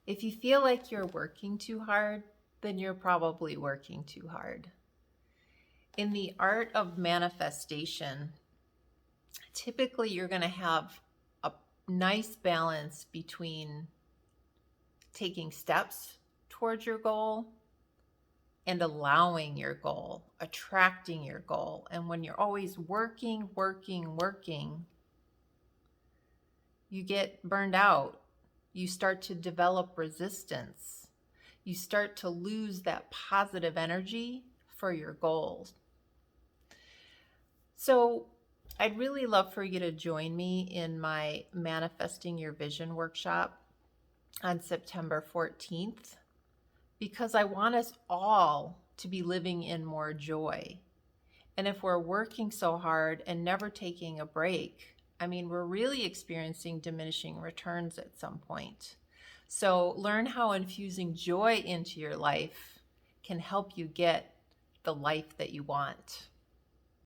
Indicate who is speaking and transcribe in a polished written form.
Speaker 1: If you feel like you're working too hard, then you're probably working too hard. In the art of manifestation, typically you're going to have a nice balance between taking steps towards your goal and allowing your goal, attracting your goal. And when you're always working, you get burned out. You start to develop resistance. You start to lose that positive energy for your goals. So I'd really love for you to join me in my Manifesting Your Vision workshop on September 14th, because I want us all to be living in more joy. And if we're working so hard and never taking a break, I mean, we're really experiencing diminishing returns at some point. So learn how infusing joy into your life can help you get the life that you want.